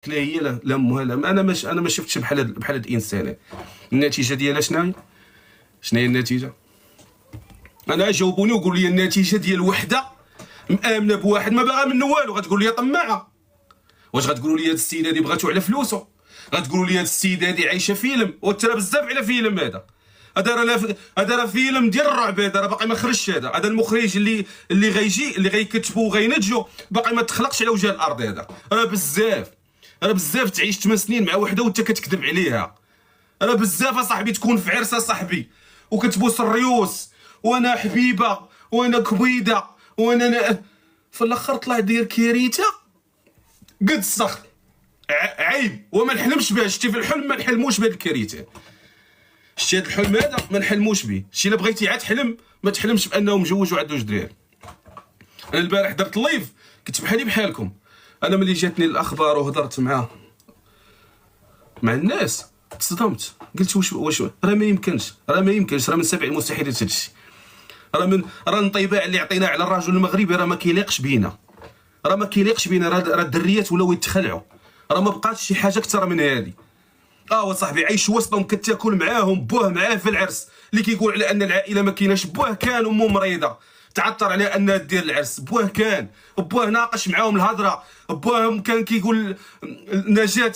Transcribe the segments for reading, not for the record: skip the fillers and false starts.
لا هي لا امها لا انا ما شفتش بحال هاد الانسان. النتيجه ديالها شنو هي النتيجه؟ انا جاوبوني وقول لي النتيجه ديال وحده مامنه بواحد ما باغا منه والو. غتقول لي طماعه. واش غتقولوا لي هاد السيده هادي بغاتو على فلوسو؟ غتقولوا لي هاد السيده هادي عايشه فيلم وترى بزاف على فيلم. هذا راه فيلم ديال الرعب. هذا راه باقي ما خرجش. هذا المخرج اللي غيجي اللي غيكتبو وغينتجو باقي ما تخلقش على وجه الارض. هذا راه بزاف تعيش 8 سنين مع وحده وانت كتكذب عليها. راه بزاف اصاحبي تكون في عرس اصاحبي وكتبوس الريوس وانا حبيبه وانا كبيده وانا في الاخر طلع داير كارثه قد الصخر. عيب وما نحلمش بها. شتي في الحلم ما نحلموش بهاد الكارثه. شتي هاد الحلم هذا ما نحلموش به. شتي الا بغيتي عاد تحلم ما تحلمش بانه مجوج وعنده جوج دراري. انا البارح درت لايف كنت بحالكم. انا ملي جاتني الاخبار وهضرت مع الناس تصدمت. قلت واش راه ما يمكنش راه من سبع المستحيلات هذا الشيء. راه الانطباع اللي عطيناه على الرجل المغربي راه ما كيليقش بينا. راه الدريات ولاو يتخلعوا. راه ما بقاتش شي حاجه اكثر من هذه. وصاحبي عايش وسطهم كتاكل معاهم بوه معاه في العرس اللي كيقول على ان العائله ما كايناش. بوه كان امه مريضه تعثر على انها دير العرس. بوه ناقش معاهم الهضره. بوه كان كيقول نجاة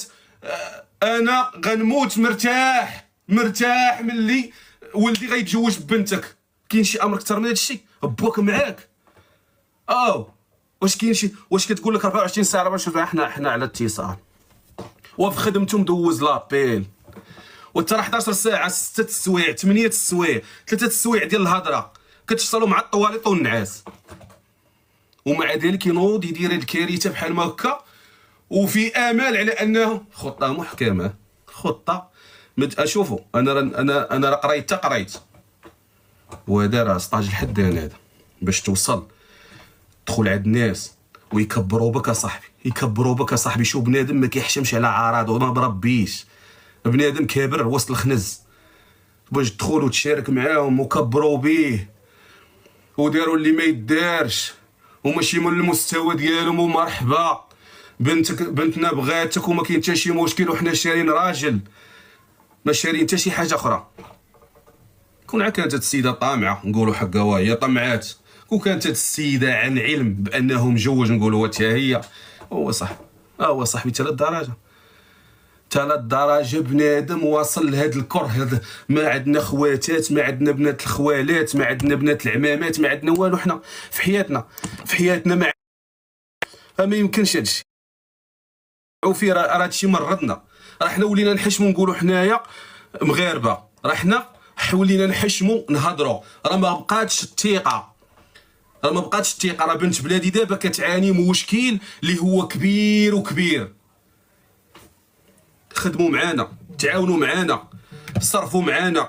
انا غنموت مرتاح ملي ولدي غيتزوج ببنتك. كاين شي امر اكثر من هذا الشيء؟ بوك معاك. واش كاين شي واش كتقول لك 24 ساعه باش حنا على اتصال وفي خدمته مدوز لابيل وترى 11 ساعه 6 السوايع 8 السوايع 3 السوايع ديال الهضره كتشتغلوا مع الطواليط والنعاس. ومع ذلك ينوض يدير هاد الكارثه بحال ما هكا وفي امال على انه خطه محكمه. اشوفوا انا راه قريت وهذا راه سطاج الحدان. هذا باش توصل تدخل عند الناس ويكبروا بك اصاحبي. شو بنادم ما كيحشمش على عراض وما مربيش. بنادم كابر وسط الخنز باش تدخل وتشارك معاهم وكبروا بيه وداروا اللي ما يدارش وماشي من المستوى ديالهم. ومرحبا بنتنا بغاتك وما كاين حتى شي مشكل وحنا شارين راجل ما شارين حتى شي حاجه اخرى. كون كانت السيده طامعه نقولوا حقها وهي طمعات. كون كانت السيده عن علم بانه مجوج نقولوا حتى هي. هو صاحبي تالا الدرجه بنادم واصل لهذا الكره. هذا ما عندنا خواتات ما عندنا بنات الخوالات ما عندنا بنات العمامات ما عندنا والو. حنا في حياتنا ما يمكنش هادشي. وفي راه هادشي مرضنا. راه حنا ولينا نحشموا نقولوا حنايا مغاربه. راه حنا ولينا نحشموا نهضروا. راه ما بقاتش الثقه. راه بنت بلادي دابا كتعاني مشكل اللي هو كبير. خدموا معانا تعاونوا معانا صرفوا معانا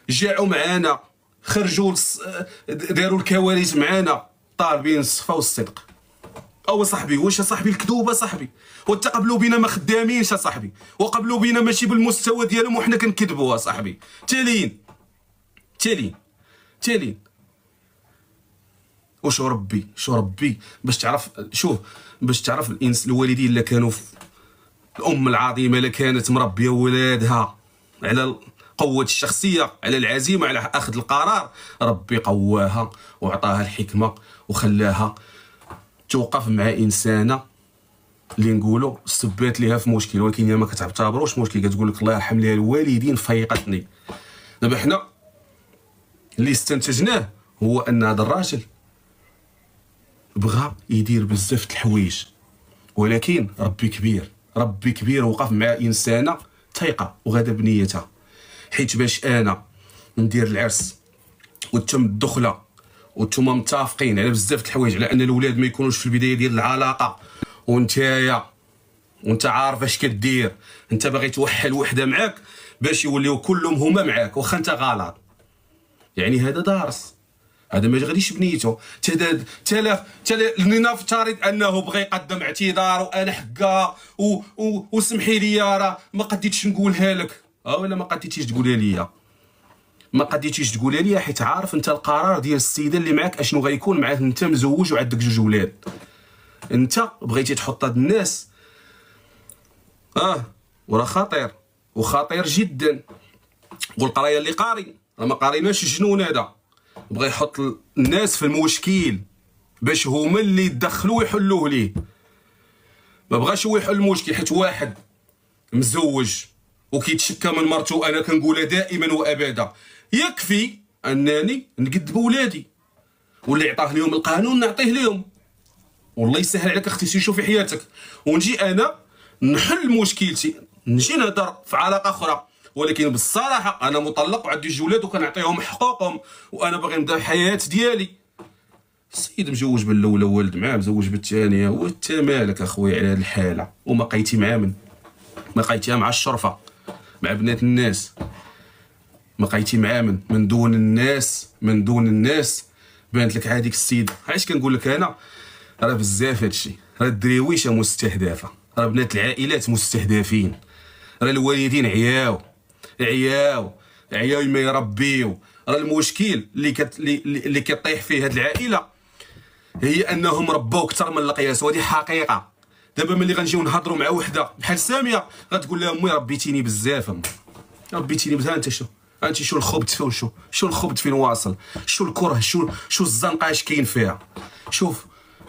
جاعوا معانا خرجوا داروا الكوارث معانا طالبين الصفا والصدق. صاحبي واش صاحبي الكذوبه صاحبي وتقبلوا بينا ما خدامينش صاحبي وقبلوا بينا ماشي بالمستوى ديالهم وحنا كنكذبوا صاحبي. تالين وشو ربي باش تعرف الوالدين اللي كانوا الام العظيمه اللي كانت مربيه ولادها على القوه الشخصيه على العزيمه على اخذ القرار. ربي قواها وعطاها الحكمه وخلاها توقف مع انسانه اللي نقولوا سبات ليها في مشكل ولكن هي ما كتعتبروش مشكل. كتقول لك الله يرحم ليها الوالدين فيقتني. دابا حنا اللي استنتجناه هو ان هذا الراجل بغى يدير بزاف د الحوايج ولكن ربي كبير وقف مع انسانه ثقه وغدا بنيتها. حيت باش انا ندير العرس وتم الدخله وانتم متفقين على بزاف د الحوايج على ان الاولاد ما يكونوش في البدايه ديال العلاقه وانت عارف اش كدير. انت باغي توحل وحده معاك باش يوليو كلهم هما معاك واخا انت غلط. يعني هذا دارس. هذا ما غاديش بنيته. لنفترض انه بغى يقدم اعتذار وانا حكا وسمحي لي راه ما قديتش نقولها لك. ولا ما قديتيش تقولها لي حيت عارف انت القرار ديال السيده اللي معاك اشنو غيكون. معاك انت مزوج وعندك 2 ولاد. انت بغيتي تحط هاد الناس وراه خطير وخطير جدا. والقرايه اللي قاري راه ما قاريناش الجنون هذا، بغى يحط الناس في المشكل باش هما اللي يدخلوا ويحلوه ليه. ما بغاش هو يحل المشكل، حيت واحد مزوج وكيتشكى من مرته، انا كنقولها دائما وابدا، يكفي انني نقد بولادي واللي عطاه لهم القانون نعطيه لهم، والله يسهل عليك اختي سي شوفي حياتك، ونجي انا نحل مشكلتي، نجي نهضر في علاقه اخرى. ولكن بالصراحه انا مطلق وعندي جولاد وكنعطيهم حقوقهم، وانا باغي نبدا الحياه ديالي. السيد مجوج بالاولى والد معاه، مزوج بالثانيه، وانت مالك اخويا على هذه الحاله؟ وما قيتي مع من؟ ما قيتيها مع الشرفه، مع بنات الناس، ما قيتي مع من دون الناس، من دون الناس بانت لك هذيك السيده. علاش كنقول لك انا؟ راه بزاف هادشي، راه الدريويشه مستهدفه، راه بنات العائلات مستهدفين، راه الوالدين عياو ما يربيو. راه المشكل اللي كطيح فيه هاد العائله هي انهم ربوا اكثر من القياس، وهذه حقيقه. دابا ملي غنجيو نهضروا مع وحده بحال ساميه غتقول لها امي ربيتيني بزاف، ربيتيني بزاف. انت شو الخبط فيه، شو الخبط فين واصل، شو الكره، شو الزنقه اش كاين فيها.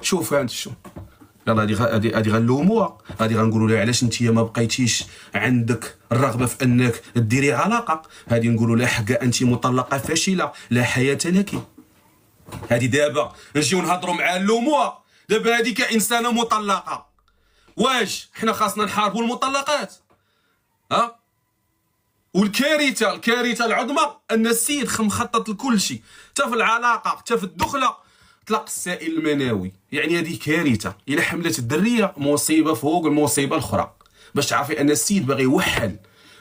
شوف انت شو. يلا هادي غنلوموها، هادي غنقولوا لها علاش انت ما بقيتيش عندك الرغبه في انك ديري علاقه. هادي نقولوا لها حقا انت مطلقه فاشله لا حياه لك. هادي دابا نجيو نهضروا معها نلوموها. دابا هادي كانسانه مطلقه، واش حنا خاصنا نحاربوا المطلقات؟ والكارثه العظمى ان السيد مخطط لكل شيء، حتى في العلاقه حتى في الدخله طلق السائل المنوي. يعني هذه كارثه، الا حملت الدريه مصيبه فوق المصيبه الاخرى. باش تعرفي ان السيد باغي يوحل،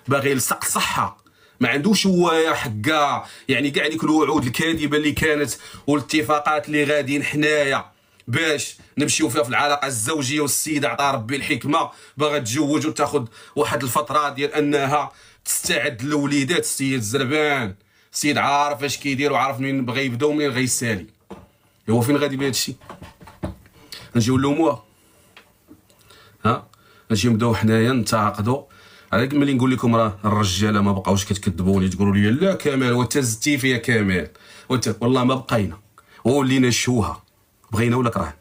باغي يلصق صحه، ما عندوش هو حقا يعني كاع ديك الوعود الكاذبه اللي كانت والاتفاقات اللي غاديين حنايا باش نمشيو فيها في العلاقه الزوجيه. والسيده عطا ربي الحكمه باغا تتزوج وتاخذ واحد الفتره ديال انها تستعد للوليدات. السيد زربان، السيد عارف اش كيدير وعارف منين بغى يبدا ومنين غيسالي. هو فين غادي بهذا الشيء؟ نجيو نلوموها؟ نجيو نبداو حنايا نتعاقدوا على ملي نقول لكم راه الرجاله ما بقاوش كتكذبوني تقولوا لي لا كمال وانت زدتي فيا كمال وانت، والله ما بقينا ولينا شوها، بغينا ولا كرهنا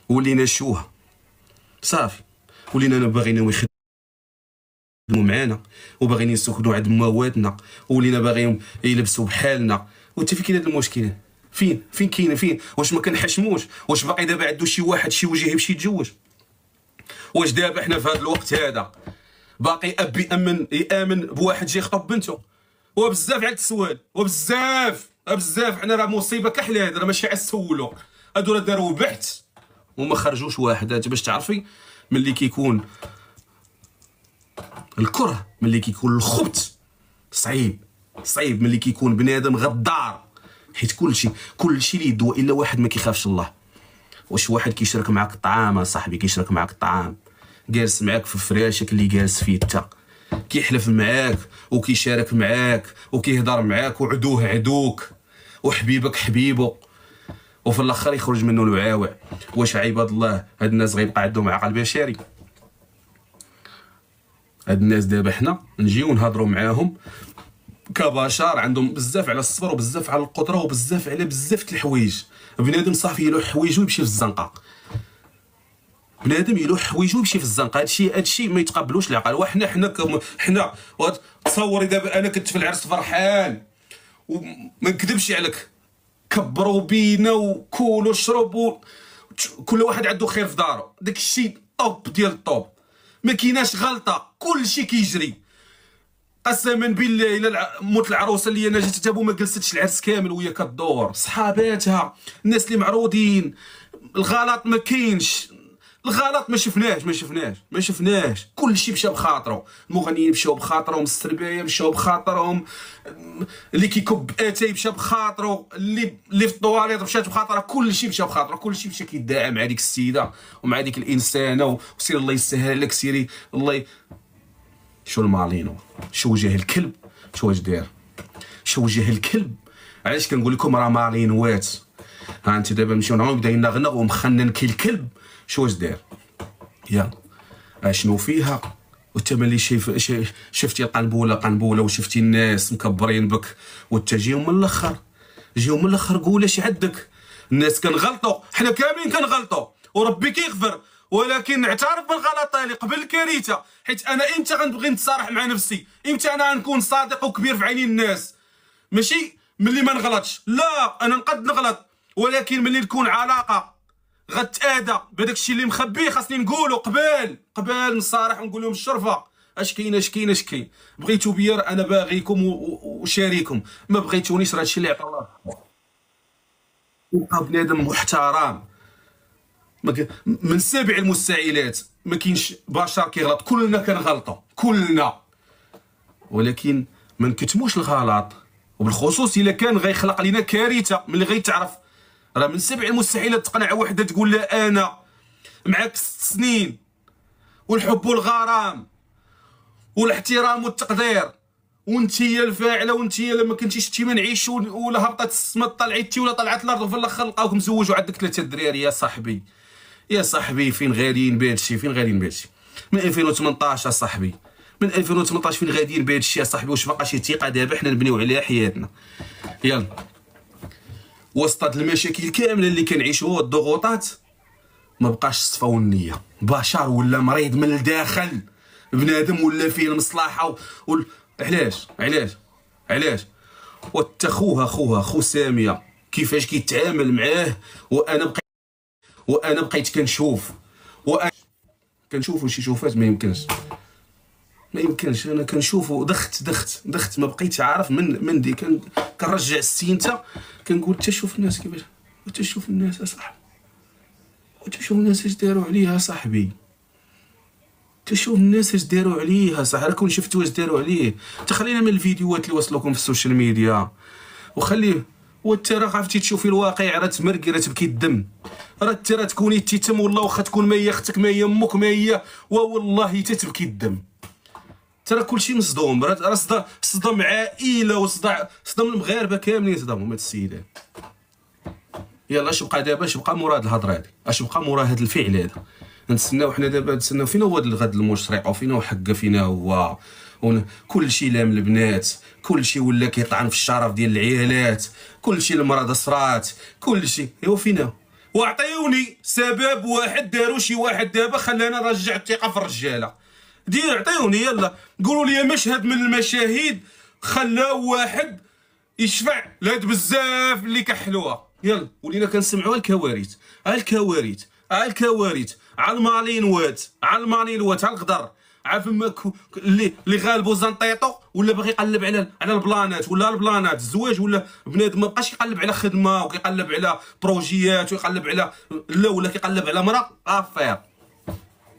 ولينا شوها صافي. ولينا باغيين يخدموا معانا وباغيين يسكنوا عند مواتنا، ولينا باغيين يلبسوا بحالنا. وانت فين كاين هذا المشكل؟ فين كاين؟ فين؟ واش ما كنحشموش؟ واش باقي دابا عنده شي واحد شي وجه يمشي يتزوج؟ واش دابا حنا في هذا الوقت هذا باقي اب يامن بواحد جاي يخطب بنته؟ وبزاف على السؤال، وبزاف حنا راه مصيبه كحل هذا، راه ماشي عسولو هادو راه داروا بحث وما خرجوش واحد. انت باش تعرفي ملي كيكون الكره، ملي كيكون الخبط صعيب ملي كيكون بنادم غدار، حيت كلشي اللي يدوى الا واحد ما كيخافش الله. واش واحد كيشارك معاك الطعام صاحبي، كيشارك معاك الطعام، جالس معاك في فراشك اللي جالس فيه انت، كيحلف معاك وكيشارك معاك وكيهضر معاك، وعدوه عدوك وحبيبك حبيبه، وفي الاخر يخرج منه الوعاوع. واش عباد الله هاد الناس غيبقى عندهم عقل بشري؟ هاد الناس دابا حنا نجيو نهضروا معاهم كبشر عندهم بزاف على الصبر وبزاف على القدره وبزاف على بزاف د الحوايج. بنادم صافي يلوح حوايجو ويمشي في الزنقه، بنادم يلوح حوايجو ويمشي في الزنقه. هادشي ما يتقبلوش العقل. وحنا تصوري دابا انا كنت في العرس فرحان وما نكذبش عليك، كبروا بينا وكولوا شربوا، كل واحد عنده خير في دارو، داك الشيء طوب ديال الطوب، ما كايناش غلطه، كل شيء كيجري. قسما بالله الا موت العروسه اللي انا جيت تابو ما جلستش العرس كامل وهي كدور، صحاباتها، الناس اللي معروضين، الغلط ما كاينش، الغلط ما شفناش. كل شيء مشى بخاطرو، المغنيين مشاو بخاطرهم، السربايه مشاو بخاطرهم، اللي كيكب اتاي مشى بخاطرو، اللي في الطواليط مشات بخاطرها، كل شيء مشى بخاطرو، كل شيء مشى كيداعى مع ديك السيده ومع ديك الانسانه. وسير الله يسهل لك، سيري الله. شو المالينو، شو وجه الكلب، شو واش داير، شو وجه الكلب. علاش كنقول لكم راه مالينوات؟ انت دابا نمشيو نعاود بدا ينغنغ ومخنن كي الكلب. شو واش داير؟ يا اشنو فيها وانت ملي شفتي قنبوله وشفتي الناس مكبرين بك، وانت جيهم من الاخر قول اش عندك. الناس كنغلطوا، حنا كاملين كنغلطوا وربي كيغفر، ولكن نعترف بالغلط ديالي قبل الكارثه. حيت انا امتى غنبغي نتصارح مع نفسي؟ امتى انا غنكون صادق وكبير في عينين الناس؟ ماشي ملي ما نغلطش، لا انا نقد نغلط، ولكن ملي تكون علاقه غتآدى بهداك الشيء اللي مخبيه خاصني نقولو قبل نصارح ونقول لهم الشرفه اش كاين. بغيتو بيا انا باغيكم وشاريكم، ما بغيتونيش راه هادشي اللي عطا الله. يبقى بنادم محترم. من سابع المستعيلات ما كاينش بشر كيغلط، كلنا كنغلطوا كلنا، ولكن ما نكتموش الغلط، وبالخصوص الا كان غيخلق علينا كارثه ملي غيتعرف. راه من سبع المستحيلات تقنع وحده تقول لا انا معاك 6 سنين والحب والغرام والاحترام والتقدير، وانت هي الفاعله، وانت هي لما كنتيش انت ما نعيش ولا هبطت السما طلعتي ولا طلعت الارض، وفي الاخر لقاوك مزوج وعندك 3 دراري. يا صاحبي فين غاديين بهادشي؟ من 2018 صاحبي، من 2018 فين غاديين بهادشي يا صاحبي؟ واش باقا شي ثقه دابا حنا نبنيو عليها حياتنا؟ يلا وسط هاد المشاكل كامله اللي كنعيشوها والضغوطات ما بقاش الصفا والنيه. بشر ولا مريض من الداخل، بنادم ولا فيه المصلحه علاش خوها خو ساميه كيفاش كيتعامل معاه، وانا بقيت كنشوف شي شوفات ما يمكنش انا كنشوف ودخت ما بقيتش عارف من دي كنرجع السينته كنقول تشوف الناس كيفاش، وتشوف الناس اصاحبي، وتشوف الناس اش داروا عليها صاحبي، تشوف الناس اش داروا عليها صاحبي. راكم شفتوا اش داروا عليه. تخلينا من الفيديوهات اللي وصلوكم في السوشيال ميديا وخليه، وانت راه عرفتي تشوفي الواقع راه تمرقي، راه تبكي الدم، راه تكوني تيتم والله، واخا تكون ما هي اختك ما هي امك ما هي، والله تتبكي الدم. ترى كلشي مصدوم، راه صدام عائله وصدام المغاربه كاملين صدامهم هاد السيدات. يلا اش بقى دابا؟ اش بقى مورا هاد الهضره هادي؟ اش بقى مورا هاد الفعل هذا؟ نتسناو حنا دابا، نتسناو فينا هو غد المشرق، وفينا هو حقه، فينا هو كلشي لام البنات، كلشي ولا كيطعن في الشرف ديال العيالات، كلشي المرض صرات، كلشي ايوا فينا. واعطيوني سبب واحد داروا شي واحد دابا خلانا نرجع الثقه في الرجاله. عطيوني يلا قولوا لي مشهد من المشاهد خلاو واحد يشفع لهاد بزاف اللي كحلوها. يلا ولينا كنسمعوا الكوارث على المالينوات، على الغدر، عارف اللي غالبو زنطيطو ولا باغي يقلب على البلانات، ولا البلانات الزواج، ولا بنادم ما بقاش يقلب على خدمه وكيقلب على بروجيات ويقلب على لا، ولا كيقلب على مرا افير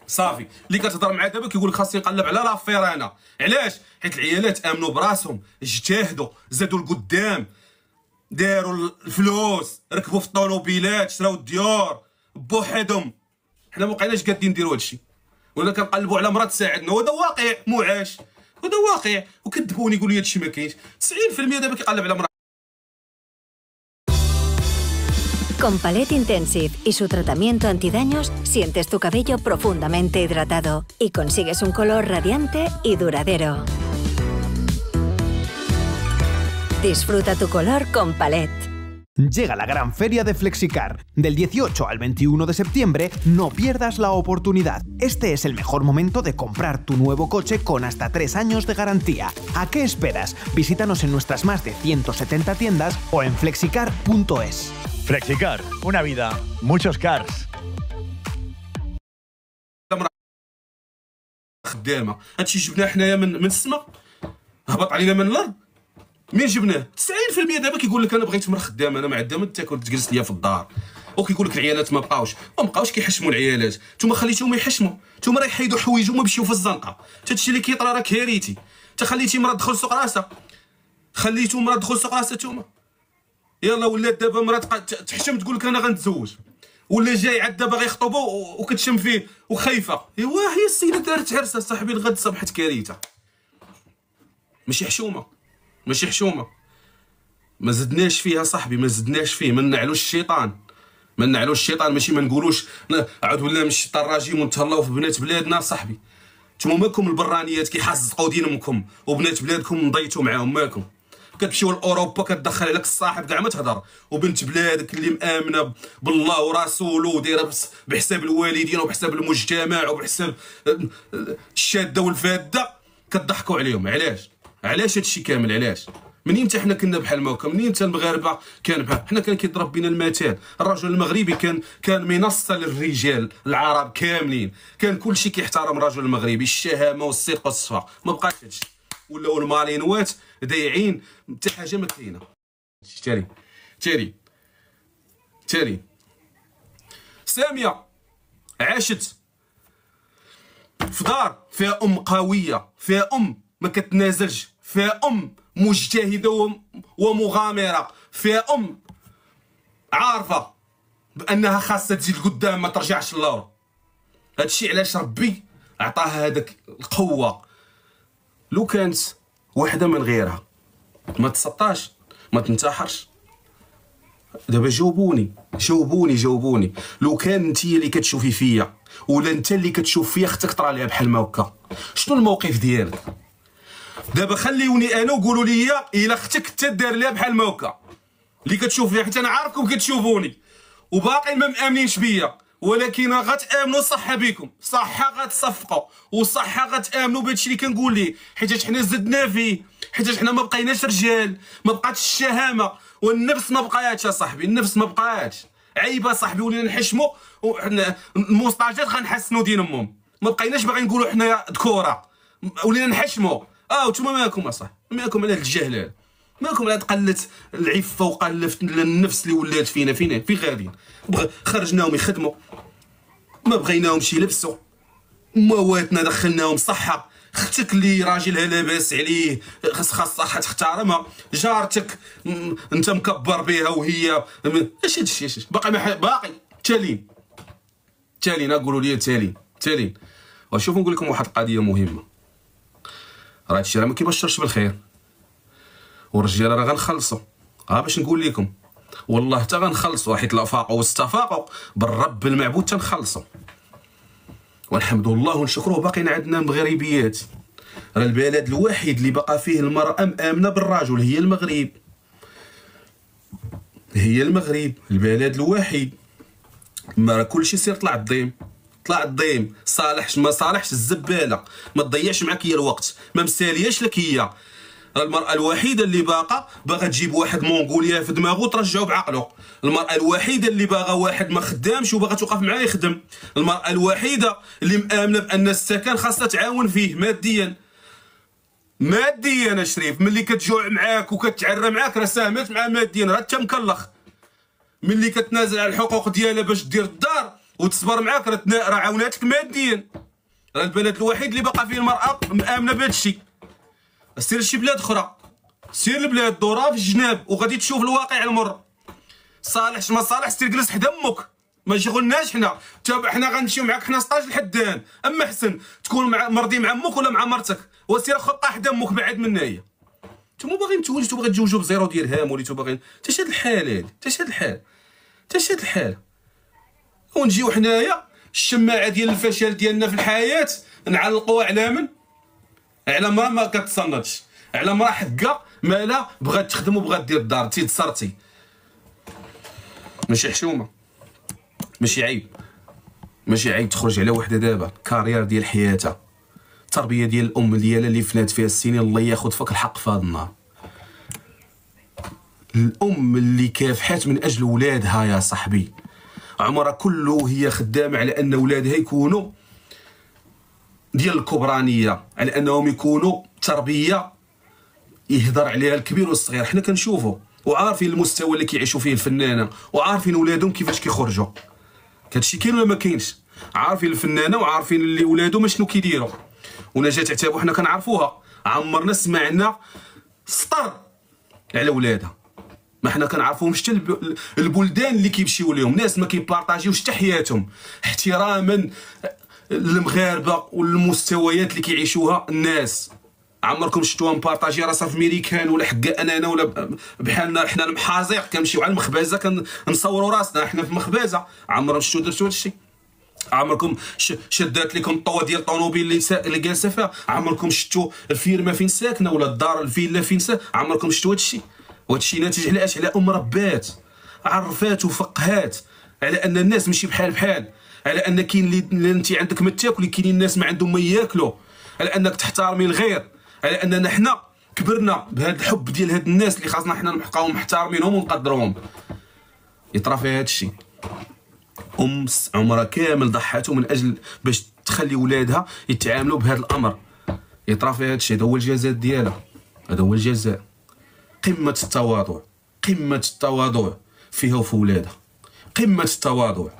صافي. اللي كتهضر معاه دابا كيقول لك خاصني نقلب على لافير انا. علاش؟ حيت العيالات امنوا براسهم، اجتهدوا، زادوا لقدام، داروا الفلوس، ركبوا في الطوموبيلات، شراو الديور بوحدهم. حنا ما بقيناش قادين نديروا هادشي، ولا كنقلبوا على مرا تساعدنا. وهذا واقع معاش، هذا واقع. وكذبوني يقولوا لي هادشي ما كاينش. 90% دابا كيقلب على مرا. Con Palette Intensive y su tratamiento antidaños, sientes tu cabello profundamente hidratado y consigues un color radiante y duradero. Disfruta tu color con Palette. Llega la gran feria de Flexicar. Del 18 al 21 de septiembre, no pierdas la oportunidad. Este es el mejor momento de comprar tu nuevo coche con hasta 3 años de garantía. ¿A qué esperas? Visítanos en nuestras más de 170 tiendas o en flexicar.es. Flexicar, una vida, muchos cars. خدامه هادشي جبناه حنايا من السما، هبط علينا من الارض. مين جبناه؟ 90% دابا كيقول لك انا بغيت مرا خدامه، انا ما عندها ما تاكل تجلس ليا في الدار. وكيقول لك العيالات ما بقاوش كيحشموا العيالات. نتوما خليتوهم يحشموا، نتوما راه يحيدوا حوايجهم ويمشيو في الزنقه. هادشي اللي كيطرا راه كارثي. انت خليتي مرا تدخل سوق راسها، خليتو مرا تدخل سوق راسها نتوما. يلا ولات دابا مرا تحشم تقول لك انا غنتزوج، ولا جاي عاد دابا غيخطبوا وكتشم فيه وخايفه. ايوا هي السيده دارت عرسه صاحبي، الغد صبحت كارثه. ماشي حشومه، ما زدناش فيها صاحبي، ما زدناش فيه. ما نعلوش الشيطان، ماشي ما نقولوش عاد ولا من الشيطان الرجيم ونتهلاو في بنات بلادنا صاحبي. نتوما مالكم البرانيات كيحزقوا دين امكم وبنات بلادكم نضيتوا معاهم مالكم. كتمشيو لاوروبا كتدخل عليك الصاحب كاع ما تهضر، وبنت بلادك اللي مامنه بالله ورسوله ودايره بحساب الوالدين وبحساب المجتمع وبحساب الشاده والفاده كتضحكوا عليهم. علاش هادشي كامل؟ علاش؟ من امتى حنا كنا بحال ما هكا؟ من امتى المغاربه كان بحال حنا؟ كان كيضرب بينا المثال، الرجل المغربي كان منصه للرجال العرب كاملين، كان كلشي كيحترم الرجل المغربي، الشهامه والصدق والصفاء. ما بقاش هادشي، ولاو المالينوات ضايعين، حتى حاجه ما كاينه. تالي ساميه عاشت في دار فيها ام قويه، فيها ام ما كتنازلش، فيها ام مجتهده ومغامره، فيها ام عارفه بانها خاصها تزيد لقدام ما ترجعش للور. هادشي علاش ربي عطاها هذاك القوه. لو كانت وحده من غيرها ما تسطاش ما تنتحرش. دابا جاوبوني لو كان انت اللي كتشوفي فيا ولا انت اللي كتشوف فيا اختك طرا ليها بحال ما هكا، شنو الموقف ديالك؟ دابا خليوني انا وقولوا لي الا اختك حتى دار ليها بحال ما هكا اللي كتشوف فيها، حيت انا عارفكم كتشوفوني وباقي ما مامنينش بيا، ولكن غتامنوا صح بكم، صح غتصفقوا وصح غتامنوا بهادشي اللي كنقول ليه، حيت حنا زدنا فيه، حيت حنا ما بقيناش رجال، ما بقاتش الشهامه والنفس ما بقاتش اصاحبي، النفس ما بقاتش عيبه صاحبي، ولينا نحشموا الموسطاجات غنحسنوا دين امهم، ما بقيناش باغي نقولوا حنا ذكوره، ولينا نحشموا. وانتوما مالكم اصاحبي؟ مالكم على هاد الجهل هذا؟ مالكم على هاد قله العفه وقله النفس اللي ولات فينا؟ فين غاديين؟ خرجناهم يخدموا، ما بغيناهمش يلبسوا، مواتنا دخلناهم صحه، اختك اللي راجلها لاباس عليه خاصها تحترمها، جارتك انت مكبر بها وهي اش هادشي؟ باقي تالين قولوا لي تالين. وشوفوا نقول لكم واحد القضيه مهمه، راه هادشي راه ما كيبشرش بالخير، والرجال راه غنخلصوا. باش نقول لكم والله حتى غنخلصوا، حيت لا فاقوا واستفاقوا بالرب المعبود تنخلصوا، والحمد لله ونشكروه. باقيين عندنا مغربيات، راه البلد الوحيد اللي بقى فيه المرأة مآمنة بالرجل هي المغرب، البلد الوحيد. ما راه كلشي سير طلع الضيم، صالحش ما صالحش الزباله، ما تضيعش معاك هي الوقت، ما مسالياش لك هي. المرأة الوحيدة اللي باغا تجيب واحد مونغوليا في دماغه ترجعو بعقله، المرأة الوحيدة اللي باغا واحد ما خدامش وباغا توقف معاه يخدم، المرأة الوحيدة اللي مآمنة بأن السكن خاصها تعاون فيه ماديا شريف. ملي كتجوع معاك وكتعرى معاك راه ساهمت مع ماديا، راه انت مكلخ. ملي كتنازل على الحقوق ديالها باش دير الدار وتصبر معاك راه عاوناتك ماديا. راه البلد الوحيد اللي باقا فيه المرأة مآمنة بهذا الشيء. سير لشي بلاد اخرى، سير لبلاد دورها في الجناب وغادي تشوف الواقع المر. صالحش ما صالحش سير جلس حدا امك، ما يشغلناش حنا غنمشيو معاك حنا 16 الحدان. اما حسن تكون مرضي مع امك ولا مع مرتك، وسير خطه حدا امك بعد منا هي. نتوما باغيين توليتو باغي تجوجو بزيرو درهم، وليتو باغيين تاش هاد الحال ونجيو حنايا الشماعه ديال الفشل ديالنا في الحياه نعلقوها على من؟ على مرا ما كتصنتش، على مرا حقا مالا بغات تخدم وبغات دير الدار تيتصرتي. ماشي حشومه، ماشي عيب تخرج على وحده دابا كارير ديال حياتها، التربيه ديال الام ديالها اللي فنات فيها السنين، الله ياخذ فيك الحق في هذا النهار. الام اللي كافحات من اجل ولادها يا صاحبي، عمرها كله هي خدامه على ان ولادها يكونوا ديال الكبرانيه، على انهم يكونوا تربيه يهضر عليها الكبير والصغير. حنا كنشوفوا وعارفين المستوى اللي كيعيشوا فيه الفنانه، وعارفين ولادهم كيفاش كيخرجوا. هادشي كاين ولا ما كاينش؟ عارفين الفنانه وعارفين اللي ولادهم شنو كيديروا. ونجاة عتابو حنا كنعرفوها، عمرنا سمعنا سطر على ولادها، ما حنا كنعرفوهمش حتى البلدان اللي كيمشيو ليهم، ناس ما كيبارطاجيوش حتى حياتهم احتراما للمغاربه والمستويات اللي كيعيشوها الناس. عمركم شفتوها مبارطاجي راسها في ميريكان ولا حكا انانا ولا بحالنا حنا المحازق كنمشيو على المخبزه كنصوروا راسنا حنا في مخبزه؟ عمرهم شفتو درتو هادشي؟ عمركم شدات لكم الطوا ديال الطوموبيل اللي جالسه فيها؟ عمركم شفتوا الفيرما فين ساكنه ولا الدار الفيلا فين عمركم شفتوا هادشي؟ وهادشي ناتج علاش؟ على ربات عرفات وفقهات على ان الناس ماشي بحال، على ان كاين اللي انت عندك ما تاكل، كاينين الناس ما عندهم ما ياكلوا، على انك تحترمي الغير، على اننا حنا كبرنا بهذا الحب ديال هاد الناس اللي خاصنا حنا نبقاو محترمينهم ونقدروهم. يطرا فيها هادشي. عمرها كامل ضحاتو من اجل باش تخلي ولادها يتعاملوا بهذا الامر. يطرا فيها هادشي. هذا هو الجزاء ديالها، هذا هو الجزاء. قمه التواضع، قمه التواضع فيها وفي ولادها، قمه التواضع.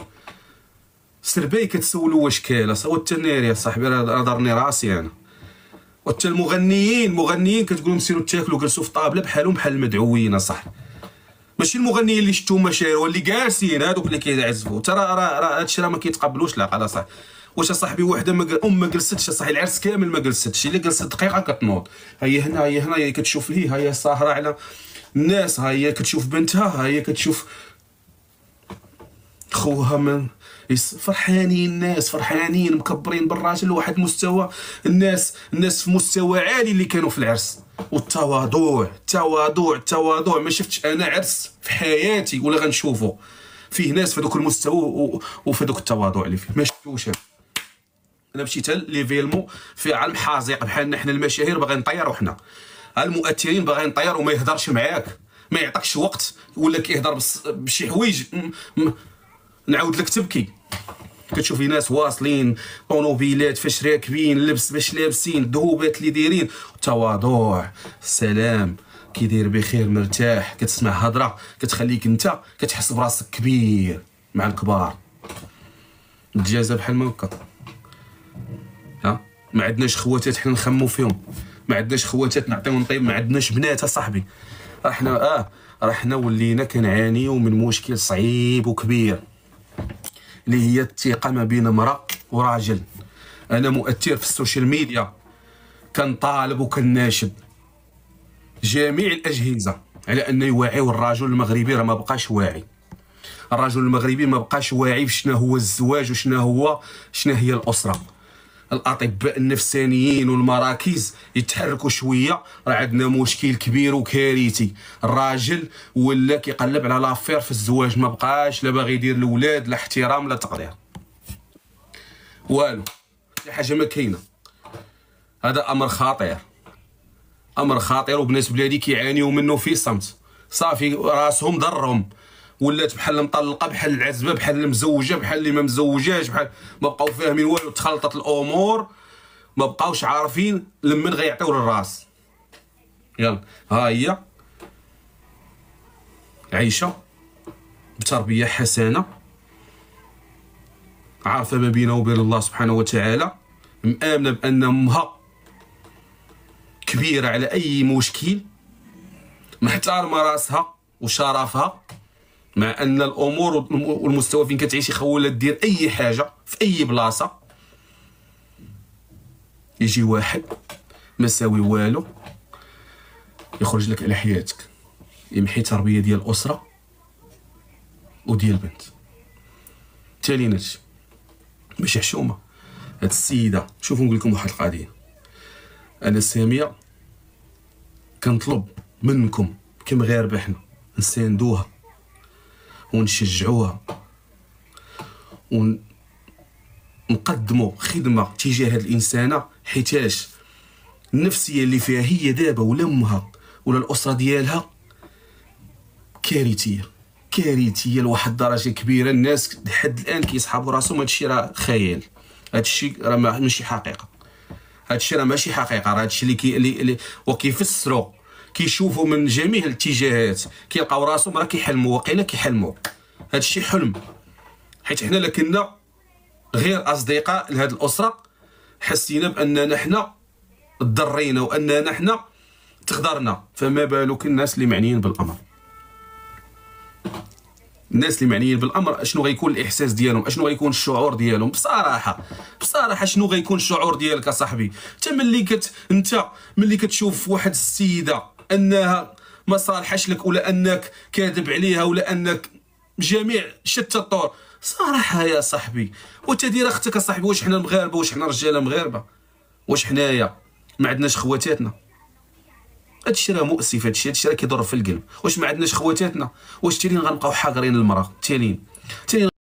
سرباي كتسولوا واش كاله سوا التنير يا صاحبي، راه ضرني راسي انا. وحتى المغنيين كتقول لهم سيروا تاكلوا جلسوا في طابله بحالهم بحال المدعوين اصاحبي. ماشي المغنيين اللي شفتوا مشاهير واللي جالسين هذوك اللي كيعزفوا. ترى راه هادشي راه ما كيتقبلوش. لا على صح. واش اصاحبي وحده ما جلستش اصاحبي، العرس كامل ما جلستش، اللي جلست دقيقه كتنوض. هي هنا هي كتشوف ليه، هي ساهره على الناس، هي كتشوف بنتها، هي كتشوف خوها من فرحانين. الناس فرحانين مكبرين بالراجل لواحد المستوى. الناس في مستوى عالي اللي كانوا في العرس. والتواضع التواضع ما شفتش انا عرس في حياتي ولا غنشوفه فيه ناس في هذوك المستوى وفي هذوك التواضع اللي فيه. ما شفتوش انا مشيت ليفيلمو في عالم حازق بحالنا حنا المشاهير باغيين نطيروا، حنا المؤثرين باغيين نطيروا وما يهضرش معاك، ما يعطيكش وقت، ولا كيهضر بشي حوايج نعاود لك تبكي. كتشوفي ناس واصلين طونوبيلات فاش راكبين، لبس باش لابسين، الذهوبات اللي دايرين، تواضع، سلام، كيدير بخير، مرتاح، كتسمع هضره كتخليك انت كتحس براسك كبير مع الكبار. الجازه بحال ما هكا. ما عندناش خواتات حنا نخمو فيهم، ما عندناش خواتات نعطيهم طيب، ما عندناش بنات اصاحبي. راه حنا ولينا كنعانيو من مشكل صعيب وكبير اللي هي الثقه ما بين امراه وراجل. انا مؤثر في السوشيال ميديا، كنطالب وكناشد جميع الاجهزه على ان يوعيو الرجل المغربي. راه ما بقاش واعي، الرجل المغربي ما بقاش واعي شنو هو الزواج وشنو هي الاسره. الاطباء النفسانيين والمراكز يتحركوا شويه، راه عندنا مشكل كبير وكارثي. الراجل ولا كيقلب على لافير في الزواج، ما بقاش لا باغي يدير الاولاد، لا احترام لا تقدير، والو، شي حاجه ما كاينه. هذا امر خطير، وبنات بلادي كيعانيو منه في صمت. صافي راسهم ضرهم، ولات بحال المطلقه، بحال العزبه، بحال المزوجه، بحال اللي ما مزوجاش، بحال ما بقاو فاهمين والو. تخلطت الامور، ما بقاوش عارفين لمن غيعطيو للراس. يلا ها هي عايشه بتربيه حسنه، عارفه ما بينها وبين الله سبحانه وتعالى، مآمنه بان امها كبيره على اي مشكل، محترمه راسها وشرفها، مع ان الامور والمستوى فين كتعيش يخولها دير اي حاجه في اي بلاصه. يجي واحد ما ساوي والو يخرج لك على حياتك، يمحي تربيه ديال الاسره وديال البنت. تالي نتش ماشي حشومه. هاد السيده، شوفوا نقول لكم واحد القضيه. انا ساميه كنطلب منكم كمغاربه حنا نساندوها ونشجعوها ونقدموا خدمه تجاه هاد الانسانه، حيتاش النفسيه اللي فيها هي دابا ولا امها ولا الاسره ديالها كارثيه لواحد الدرجه كبيره. الناس لحد الان كيسحبوا راسهم. هادشي راه خيال، هادشي راه ماشي حقيقه، هادشي راه ماشي حقيقه، راه هادشي اللي وكيفسروا كيشوفوا من جميع الاتجاهات، كيلقاو راسهم راه كيحلموا، وقيلا كيحلموا. هادشي حلم، حيت حنا لا كنا غير اصدقاء لهاد الاسره حسينا باننا حنا تضرينا واننا حنا تخضرنا، فما بالك الناس اللي معنيين بالامر. الناس اللي معنيين بالامر اشنو غيكون الاحساس ديالهم، اشنو غيكون الشعور ديالهم؟ بصراحه شنو غيكون الشعور ديالك اصاحبي؟ انت ملي كتشوف واحد السيده انها ما صالحش لك، ولا انك كاذب عليها، ولا انك جميع شتى الطور، صراحه يا صاحبي. وانت داير اختك اصاحبي، واش حنا المغاربه، واش حنا رجاله مغاربه، واش حنايا ما عندناش خواتاتنا؟ هادشي راه مؤسف، هادشي راه كيضر في القلب. واش ما عندناش خواتاتنا؟ واش تالين غنبقاو حاقرين المراه؟ تالين